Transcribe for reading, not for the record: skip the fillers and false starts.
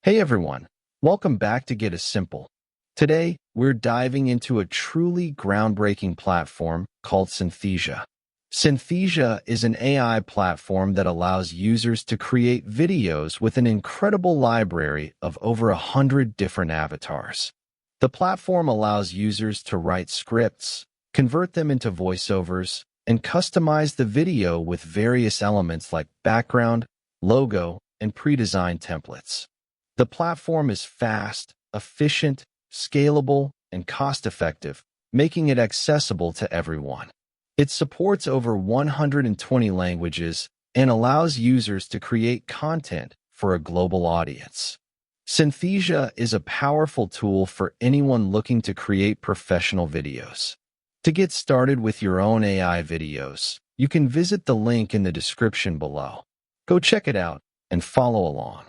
Hey everyone, welcome back to Get a Simple. Today, we're diving into a truly groundbreaking platform called Synthesia. Synthesia is an AI platform that allows users to create videos with an incredible library of over 100 different avatars. The platform allows users to write scripts, convert them into voiceovers, and customize the video with various elements like background, logo, and pre-designed templates. The platform is fast, efficient, scalable, and cost-effective, making it accessible to everyone. It supports over 120 languages and allows users to create content for a global audience. Synthesia is a powerful tool for anyone looking to create professional videos. To get started with your own AI videos, you can visit the link in the description below. Go check it out and follow along.